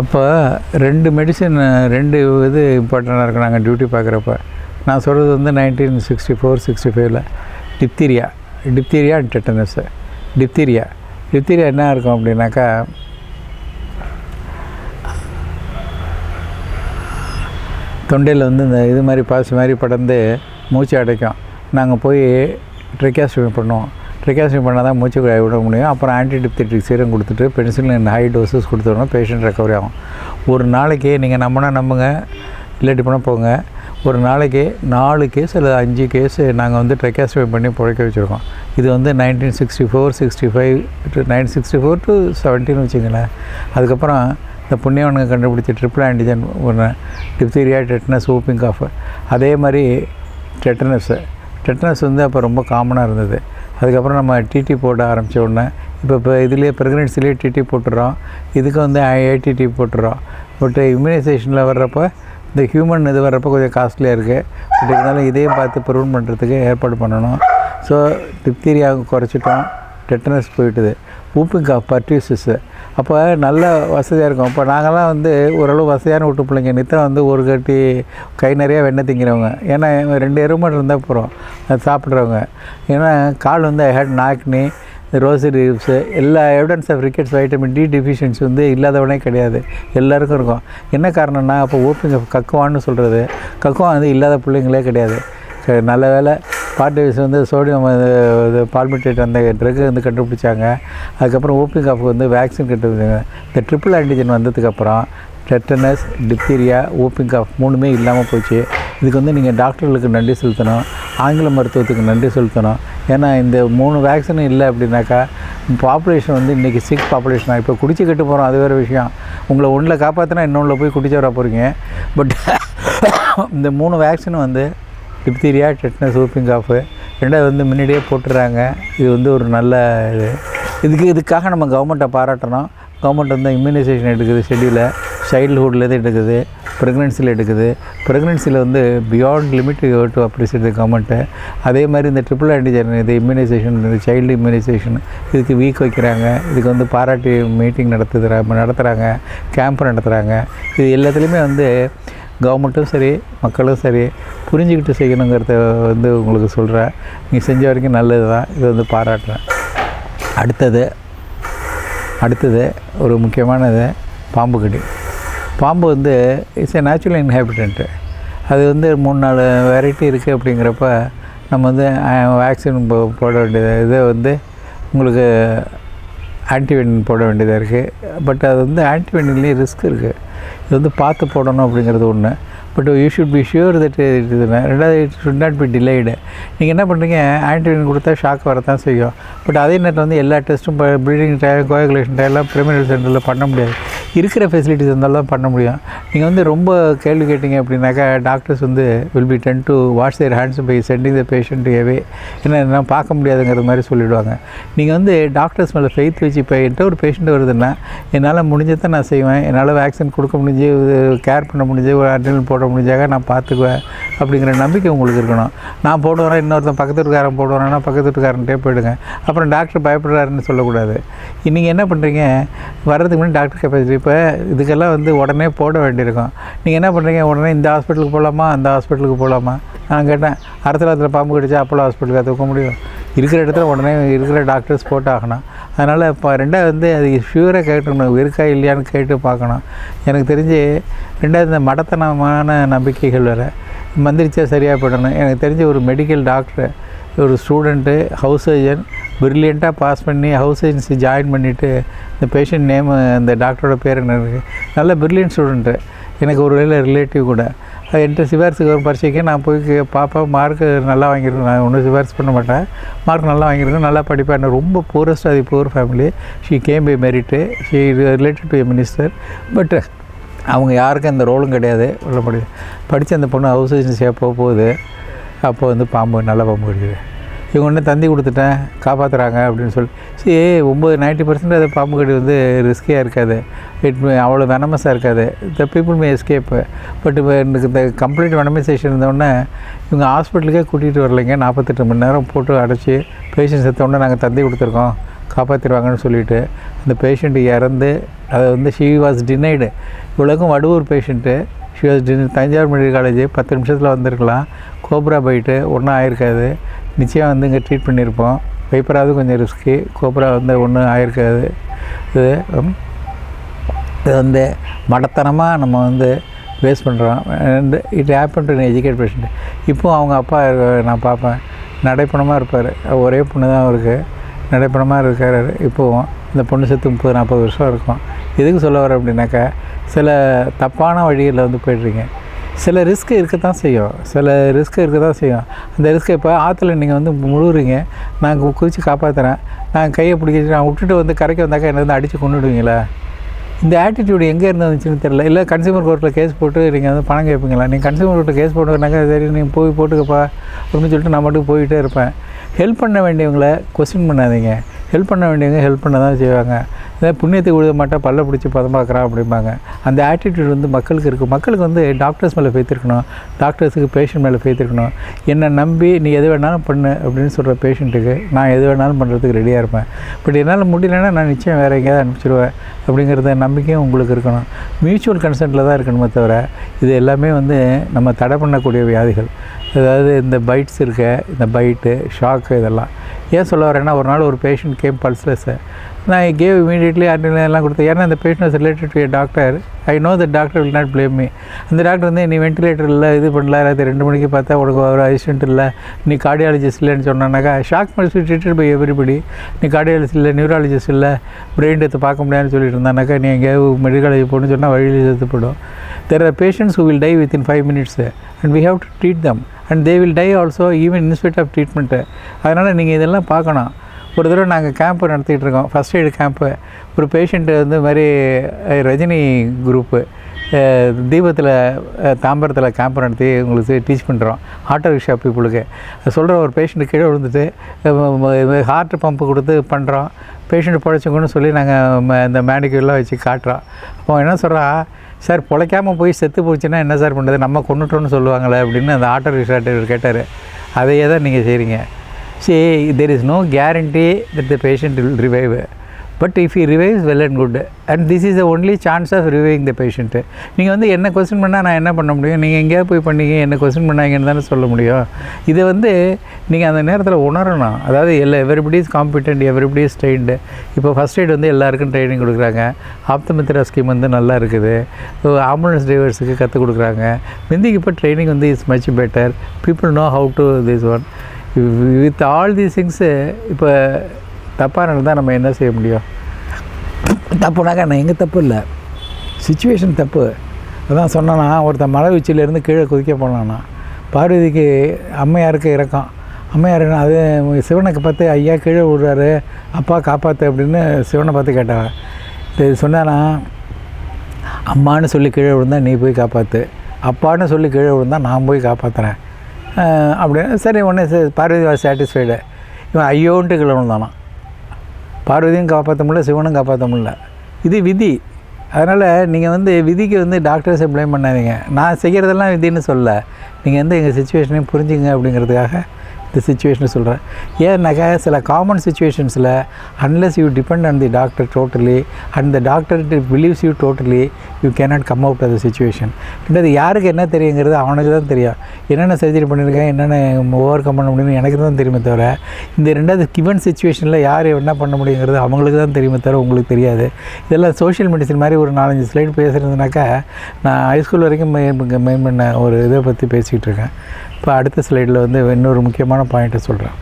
அப்போ 2 மெடிசன் 2 இது இம்பார்ட்டண்ட்டாக இருக்கும் நாங்கள் டியூட்டி பார்க்குறப்ப. நான் சொல்கிறது வந்து 1964-65 டிப்தீரியா அண்ட் டெட்டனஸ்ஸு. டிப்தீரியா என்ன இருக்கும் அப்படின்னாக்கா, தொண்டையில் வந்து இந்த இது மாதிரி பாசி மாதிரி படர்ந்து மூச்சு அடைக்கும். நாங்கள் போய் ட்ரெக்கியாஸ்டமி பண்ணுவோம். ட்ரெக்கியாஸ்டமி பண்ணால் தான் மூச்சு விட முடியும். அப்புறம் ஆன்டிடிப்தெட்டிக் சீரம் கொடுத்துட்டு பென்சிலின் ஹை டோசஸ் கொடுத்தோன்னா பேஷண்ட் ரெக்கவரி ஆகும். ஒரு நாளைக்கு நீங்கள் நம்புங்க, இல்லாட்டி பண்ண போங்க, ஒரு நாளைக்கு 4 கேஸ் அல்லது 5 கேஸு நாங்கள் வந்து ட்ரெக்கியாஸ்டமி பண்ணி பிழைக்க வச்சுருக்கோம். இது வந்து 1964-65 to 1964 to 17 வச்சுங்களேன். அதுக்கப்புறம் இந்த புண்ணியவனுங்க கண்டுபிடிச்ச ட்ரிபிள் ஆன்டிஜன் ஒன்று, டிப்தீரியா, டெட்டனஸ், வூப்பிங் காஃப். அதே மாதிரி டெட்டனஸ் வந்து அப்போ ரொம்ப காமனாக இருந்தது. அதுக்கப்புறம் நம்ம டிடி போட ஆரம்பித்த உடனே இப்போ இதுலேயே ப்ரெக்னென்சிலேயே டிடி போட்டுறோம், இதுக்கு வந்து ஐடிடி போட்டுறோம். பட் இம்யூனைசேஷனில் வர்றப்போ இந்த ஹியூமன் இது வர்றப்போ கொஞ்சம் காஸ்ட்லியாக இருக்குது. பட் இருந்தாலும் இதையும் பார்த்து ப்ரிவென்ட் பண்ணுறதுக்கு ஏற்பாடு பண்ணணும். ஸோ டிப்தீரியாவை குறைச்சிட்டோம், டெட்டனஸ் போயிட்டுது. வூப்பிங் காஃப், பர்டியூசஸ்ஸு அப்போ நல்ல வசதியாக இருக்கும். இப்போ நாங்கள்லாம் வந்து ஓரளவு வசதியான வீட்டு பிள்ளைங்க. நித்தம் வந்து ஒரு கட்டி கை நிறையா வெண்ணெய் திங்கிறவங்க. ஏன்னா 2 எருமாடு இருந்தால் போகிறோம் சாப்பிட்றவங்க. ஏன்னா கால் வந்து ஐ ஹேட் நாக்னி, ரோசி லீவ்ஸு, எல்லா evidence of rickets, vitamin D deficiency வந்து இல்லாதவனே கிடையாது, எல்லாருக்கும் இருக்கும். என்ன காரணம்னா அப்போ வூப்பிங் காஃப் கக்குவான்னு சொல்கிறது, கக்குவான் வந்து இல்லாத பிள்ளைங்களே கிடையாது. நல்ல வேலை பார்ட்டிஸ் வந்து சோடியம் பால்மிட்டேட் அந்த ட்ரக்கு வந்து கண்டுபிடிச்சாங்க. அதுக்கப்புறம் வூப்பிங் காஃப்க்கு வந்து வேக்சின் கண்டுபிடிச்சாங்க. இந்த ட்ரிபிள் ஆன்டிஜன் வந்ததுக்கப்புறம் டெட்டனஸ், டிப்தீரியா, வூப்பிங் காஃப் 3மே இல்லாமல் போச்சு. இதுக்கு வந்து நீங்கள் டாக்டர்களுக்கு நன்றி செலுத்தணும், ஆங்கில மருத்துவத்துக்கு நன்றி செலுத்தணும். ஏன்னா இந்த 3 வேக்சினும் இல்லை அப்படின்னாக்கா பாப்புலேஷன் வந்து இன்றைக்கி சிக் பாப்புலேஷனாக இப்போ குடிச்சு கெட்டு போகிறோம். அது வேறு விஷயம். உங்களை ஒன்றில் காப்பாற்றினா இன்னொன்றில் போய் குடிச்சு வர போகிறீங்க. பட் இந்த 3 வேக்சினும் வந்து டிப்தீரியா, டெட்டனஸ், வூப்பிங் காஃபு 2 வந்து முன்னாடியே போட்டுடுறாங்க. இது வந்து ஒரு நல்ல இதுக்காக நம்ம கவர்மெண்ட்டை பாராட்டணும். கவர்மெண்ட் வந்து இம்யூனைசேஷன் எடுக்குது, ஷெட்யூலை சைல்டுஹுட்லேருந்து எடுக்குது, ப்ரெக்னென்சியில் எடுக்குது. ப்ரெக்னென்சியில் வந்து beyond limit to appreciate government. அதே மாதிரி இந்த ட்ரிபிள் ஆன்டிஜன் இது இம்யூனைசேஷன், இந்த சைல்டு இம்யூனைசேஷன் இதுக்கு வீக் வைக்கிறாங்க. இதுக்கு வந்து பாராட்டி மீட்டிங் நடத்துகிறாங்க, கேம்ப் நடத்துகிறாங்க. இது எல்லாத்துலேயுமே வந்து கவர்மெண்ட்டும் சரி மக்களும் சரி புரிஞ்சுக்கிட்டு செய்யணுங்கிறத வந்து உங்களுக்கு சொல்கிறேன். நீங்கள் செஞ்ச வரைக்கும் நல்லது தான், இது வந்து பாராட்டுறேன். அடுத்தது ஒரு முக்கியமானது பாம்பு கடி. பாம்பு வந்து இட்ஸ் ஏ நேச்சுரல் இன்ஹாபிட்டன்ட்டு. அது வந்து 3-4 வெரைட்டி இருக்குது. அப்படிங்கிறப்ப நம்ம வந்து வேக்சின் போட வேண்டியது, இதை வந்து உங்களுக்கு ஆன்டிவெனின் போட வேண்டியதாக இருக்குது. பட் அது வந்து ஆன்டிவெனின்லேயே ரிஸ்க் இருக்குது. இது வந்து பார்த்து போடணும் அப்படிங்கிறது ஒன்று. But you should be sure that இதுனா. 2வது it should not be delayed. நீங்கள் என்ன பண்ணுறீங்க, ஆன்டிவெனின் கொடுத்தா ஷாக் வரத்தான் செய்யும். பட் அதே நேரத்தில் வந்து எல்லா டெஸ்ட்டும் ப்ளீடிங் டைம், கோஆகுலேஷன் டைம்லாம் பிரைமரி சென்டரில் பண்ண முடியாது. இருக்கிற ஃபெசிலிட்டிஸ் இருந்தாலும் தான் பண்ண முடியும். நீங்கள் வந்து ரொம்ப கேள்வி கேட்டிங்க அப்படின்னாக்கா டாக்டர்ஸ் வந்து will be tend to wash their hands by sending the patient away. என்ன பார்க்க முடியாதுங்கிற மாதிரி சொல்லிவிடுவாங்க. நீங்கள் வந்து டாக்டர்ஸ் மேலே ஃபெய்த் வச்சு இப்போ என்கிட்ட ஒரு பேஷண்ட் வருதுன்னா என்னால் முடிஞ்சதை நான் செய்வேன், என்னால் வேக்சின் கொடுக்க முடிஞ்சு, கேர் பண்ண முடிஞ்சு, ஒரு அட்ரினல் போட முடிஞ்சாக நான் பார்த்துக்குவேன் அப்படிங்கிற நம்பிக்கை உங்களுக்கு இருக்கணும். நான் போடுவேன், இன்னொருத்தன் பக்கத்து வீட்டுக்காரன் போடுவானா பக்கத்து வீட்டுக்காரன்ட்டே போயிடுங்க. அப்புறம் டாக்டர் பயப்படுறாருன்னு சொல்லக்கூடாது. நீங்கள் என்ன பண்ணுறீங்க, வர்றதுக்கு முன்னாடி டாக்டர் கெப்பாசிட்டி. இப்போ இதுக்கெல்லாம் வந்து உடனே போட வேண்டியிருக்கும். நீங்கள் என்ன பண்ணுறீங்க, உடனே இந்த ஹாஸ்பிட்டலுக்கு போகலாமா அந்த ஹாஸ்பிட்டலுக்கு போகலாமா. நான் கேட்டேன், அரசலத்தில் பாம்பு கடிச்சா அப்போலோ ஹாஸ்பிட்டலுக்கு தூக்க முடியும்? இருக்கிற இடத்துல உடனே இருக்கிற டாக்டர்ஸ் போட்டு ஆகணும். அதனால் இப்போ 2வது வந்து அது ஷியூராக கேட்டுக்கணும், இருக்கா இல்லையான்னு கேட்டு பார்க்கணும். எனக்கு தெரிஞ்சு 2வது இந்த மடத்தனமான நம்பிக்கைகள் வேறு மந்திரிச்சா சரியாக போயிடணும். எனக்கு தெரிஞ்ச ஒரு மெடிக்கல் டாக்டர், ஒரு ஸ்டூடெண்ட்டு, ஹவுஸ் சர்ஜன், ப்ரில்லியண்ட்டாக பாஸ் பண்ணி ஹவுஸ் ஏஜென்சி ஜாயின் பண்ணிவிட்டு இந்த பேஷண்ட் நேமு அந்த டாக்டரோட பேர் என்ன இருக்குது, நல்ல ப்ரில்லியன்ட் ஸ்டூடெண்ட்டு, எனக்கு ஒரு வேளை ரிலேட்டிவ் கூட. அது என்கிட்ட சிபாரிசுக்கு ஒரு பரீட்சைக்கு நான் போய் பார்ப்பேன், மார்க்கு நல்லா வாங்கியிருக்கேன். நான் ஒன்றும் சிபாரிசு பண்ண மாட்டேன், மார்க் நல்லா வாங்கியிருக்கேன், நல்லா படிப்பேன். ரொம்ப பூரஸ்ட், அது poor family. She came by merit, she related to a minister. But அவங்க யாருக்கும் அந்த ரோலும் கிடையாது. உள்ள படித்து அந்த பொண்ணு ஹவுஸ் ஏஜென்சியாக போகுது. அப்போ வந்து பாம்பு, நல்ல பாம்பு கடிக்குது. இவங்க ஒன்று தந்தி கொடுத்துட்டேன், காப்பாற்றுறாங்க அப்படின்னு சொல்லி 90% அது பாம்பு கடி வந்து ரிஸ்கியாக இருக்காது. அவ்வளோ வெனமஸாக இருக்காது. The people may escape. But இப்போ எனக்கு இந்த கம்ப்ளீட் வெனமைசேஷன் இருந்தோடனே இவங்க ஹாஸ்பிட்டலுக்கே கூட்டிகிட்டு வரலைங்க. 48 மணி நேரம் போட்டு அடைச்சி பேஷண்ட் செத்தோடனே நாங்கள் தந்தி கொடுத்துருக்கோம் காப்பாற்றிடுவாங்கன்னு சொல்லிவிட்டு அந்த பேஷண்ட்டு இறந்து அதை வந்து ஷீ வாஸ் டினைடு. இவ்வளோக்கும் Vaduvur patient she was Thanjavur medical college 10 நிமிஷத்தில் வந்திருக்கலாம். கோப்ரா பைட்டு ஒன்றும் ஆயிருக்காது. நிச்சயம் வந்து இங்கே ட்ரீட் பண்ணியிருப்போம். வைப்பராவது கொஞ்சம் ரிஸ்க்கு, கோப்ரா வந்து ஒன்றும் ஆயிருக்காது. இது வந்து மடத்தனமாக நம்ம வந்து வேஸ்ட் பண்ணுறோம். And it happen to educate patient. இப்போது அவங்க அப்பா நான் பார்ப்பேன், நடைப்பணமாக இருப்பார். ஒரே பொண்ணு தான் அவருக்கு, நடைப்பணமாக இருக்கார். இப்போவும் இந்த பொண்ணு செத்து 30-40 வருஷம் இருக்கும். எதுக்கு சொல்ல வர அப்படின்னாக்கா, சில தப்பான வழிகளில் வந்து போய்ட்றீங்க. சில ரிஸ்க்கு இருக்க தான் செய்யும், அந்த ரிஸ்க்கை இப்போ ஆற்றுல நீங்கள் வந்து முழுகுறீங்க, நான் குதித்து காப்பாற்றுறேன், நான் கையை பிடிக்கிட்டு நான் விட்டுட்டு வந்து கரைக்கு வந்தாக்கா என்னை வந்து அடித்து கொண்டுடுவீங்களா? இந்த ஆட்டிடியூடு எங்கே இருந்து வந்துச்சுன்னு தெரியல. இல்லை கன்சியூமர் கோர்ட்டில் கேஸ் போட்டு நீங்கள் வந்து பணம் கேட்பீங்களா? நீங்கள் கன்சியூமர் கோர்ட்டில் கேஸ் போட்டுனாக்கா சரி நீங்கள் போய் போட்டுக்கப்பா அப்படின்னு சொல்லிட்டு நான் மட்டும் போயிட்டே இருப்பேன். ஹெல்ப் பண்ண வேண்டியவங்களை கொஸ்டின் பண்ணாதீங்க. ஹெல்ப் பண்ண வேண்டியவங்க ஹெல்ப் பண்ண தான் செய்வாங்க. இதை புண்ணியத்துக்கு விழுத மாட்டேன், பல்ல பிடிச்சி பதமாக்குறான் அப்படிம்பாங்க. அந்த ஆட்டிடியூட் வந்து மக்களுக்கு இருக்குது. மக்களுக்கு வந்து டாக்டர்ஸ் மேலே ஃபெய்த் இருக்கணும், டாக்டர்ஸுக்கு பேஷண்ட் மேலே ஃபெய்த் இருக்கணும். என்னை நம்பி நீ எது வேணாலும் பண்ணு அப்படின்னு சொல்கிற பேஷண்ட்டுக்கு நான் எது வேணாலும் பண்ணுறதுக்கு ரெடியாக இருப்பேன். பட் என்னால் முடியலன்னா நான் நிச்சயம் வேறு எங்கேயாவது அனுப்பிச்சிடுவேன் அப்படிங்கிறத நம்பிக்கையும் உங்களுக்கு இருக்கணும். மியூச்சுவல் கன்சென்ட்டில் தான் இருக்கணுமே தவிர இது எல்லாமே வந்து நம்ம தடை பண்ணக்கூடிய வியாதிகள். அதாவது இந்த பைட்ஸ் இருக்க, இந்த பைட்டு ஷாக்கு இதெல்லாம் ஏன் சொல்ல வரேன்னா, ஒரு நாள் ஒரு பேஷண்ட் கேம் பல்ஸ்லெஸ். நான் கேவ் இமீடியட்லி எல்லாம் கொடுத்தேன். ஏன்னா அந்த patient is related to A doctor. I know the doctor will not blame me. அந்த டாக்டர் வந்து நீ வென்டிலேட்டர் இல்லை, இது பண்ணல, ராத்திரி 2 மணிக்கு பார்த்தா உனக்கு ஒரு அசிஸ்டன்ட் இல்லை, நீ கார்டியாலஜிஸ்ட் இல்லைன்னு சொன்னாக்கா, shock must be treated by everybody. நீ கார்டியாலஜிஸ்ட் இல்லை, நியூராலஜிஸ்ட் இல்லை, பிரெயின் டெத்தை பார்க்க முடியாதுன்னு சொல்லிட்டு இருந்தானாக்கா, நீ எங்கேயாவது மெடிக்கல் காலேஜ் போகணுன்னு சொன்னால் வழியில் செத்து போய்டும். There are patients who will die within 5 minutes and we have to treat them and they will die also even in spite of treatment. அதனால் நீங்கள் இதெல்லாம் பார்க்கணும். ஒரு தடவை நாங்கள் கேம்ப்பு நடத்திட்டு இருக்கோம், ஃபஸ்ட் எய்டு கேம்ப்பு. ஒரு பேஷண்ட்டு வந்து மாதிரி ரஜினி குரூப்பு தீபத்தில் தாம்பரத்தில் கேம்ப் நடத்தி உங்களுக்கு டீச் பண்ணுறோம் ஆட்டோ ரிக்ஷா பீப்புளுக்கு. சொல்கிற ஒரு பேஷண்ட்டு கீழே விழுந்துட்டு ஹார்ட் பம்ப்பு கொடுத்து பண்ணுறோம், பேஷண்ட்டு பிழைச்சிக்கணும்னு சொல்லி நாங்கள் இந்த மேனிக்யூர்லாம் வச்சு காட்டுறோம். அப்போ என்ன சொல்கிறான், சார் பிழைக்காமல் போய் செத்து போச்சுன்னா என்ன சார் பண்ணுறது, நம்ம கொண்டுட்டோன்னு சொல்லுவாங்களே அப்படின்னு அந்த ஆட்டோ ரிக்ஷா கேட்டார். அதையே தான் நீங்கள் செய்கிறீங்க. See, there is no guarantee that the patient will revive. But if he revives, well and good. And this is the only chance of reviving the patient. நீங்கள் வந்து என்ன கொஸ்டின் பண்ணால் நான் என்ன பண்ண முடியும், நீங்கள் எங்கேயா போய் பண்ணீங்க என்ன கொஸ்டின் பண்ணாங்கன்னு தானே சொல்ல முடியும். இதை வந்து நீங்கள் அந்த நேரத்தில் உணரணும். அதாவது everybody is competent, everybody is trained. இப்போ ஃபஸ்ட் எய்ட் வந்து எல்லாருக்கும் ட்ரைனிங் கொடுக்குறாங்க. ஆப்தமித்ரா ஸ்கீம் வந்து நல்லா இருக்குது. ஆம்புலன்ஸ் டிரைவர்ஸுக்கு கற்றுக் கொடுக்குறாங்க. முந்திக்கு இப்போ ட்ரைனிங் வந்து is much better. People know how to this one. With all these things இப்போ தப்பாக நடந்தால் நம்ம என்ன செய்ய முடியும்? தப்புனாக்கா நான் எங்கே தப்பு இல்லை, சிச்சுவேஷன் தப்பு. அதான் சொன்னான்னா, ஒருத்தன் மலை உச்சியிலேருந்து கீழே குதிக்க போனான்னா, பார்வதிக்கு அம்மையாருக்கு இறக்கம். அம்மையாருன்னா அது சிவனுக்கு பார்த்து ஐயா கீழே விடுறாரு, அப்பா காப்பாற்று அப்படின்னு சிவனை பார்த்து கேட்டாங்க. இது சொன்னான்னா, அம்மானு சொல்லி கீழே விழுந்தால் நீ போய் காப்பாற்று, அப்பான்னு சொல்லி கீழே விழுந்தால் நான் போய் காப்பாற்றுறேன் அப்படின்னு. சரி ஒன்று பார்வதி வாஸ் சாட்டிஸ்ஃபைடு. இவன் ஐயோன்ட்டு கீழே விழுந்தானா, பார்வதியும் காப்பாற்ற முடியல, சிவனும் காப்பாற்ற முடியல. இது விதி. அதனால் நீங்கள் வந்து விதிக்கு வந்து டாக்டர்ஸை ப்ளேம் பண்ணாதீங்க. நான் செய்கிறதெல்லாம் விதின்னு சொல்ல, நீங்கள் வந்து எங்கள் சுச்சுவேஷனையும் புரிஞ்சுங்க அப்படிங்கிறதுக்காக இந்த சுச்சுவேஷனை சொல்கிறேன். ஏன்னாக்கா சில காமன் சுச்சுவேஷன்ஸில் unless you depend on the doctor totally and the doctor believes you totally, you cannot come out of the situation. ரெண்டாவது யாருக்கு என்ன தெரியுங்கிறது அவனுக்கு தான் தெரியும். என்னென்ன சர்ஜரி பண்ணியிருக்கேன், என்னென்ன ஓவர் கம் பண்ண முடியும்னு எனக்கு தான் தெரியுமே தவிர, இந்த ரெண்டாவது கிவன் சுச்சுவேஷனில் யார் என்ன பண்ண முடியுங்கிறது அவங்களுக்கு தான் தெரியுமே தவிர உங்களுக்கு தெரியாது. இதெல்லாம் சோஷியல் மெடிசன் மாதிரி ஒரு 4-5 ஸ்லைடு பேசுகிறதுனாக்கா, நான் ஹைஸ்கூல் வரைக்கும் மெயின் பண்ண ஒரு இதை பற்றி பேசிக்கிட்டு இருக்கேன். இப்போ அடுத்த ஸ்லைடில் வந்து இன்னொரு முக்கியமான பாயிண்ட்டை சொல்கிறேன்.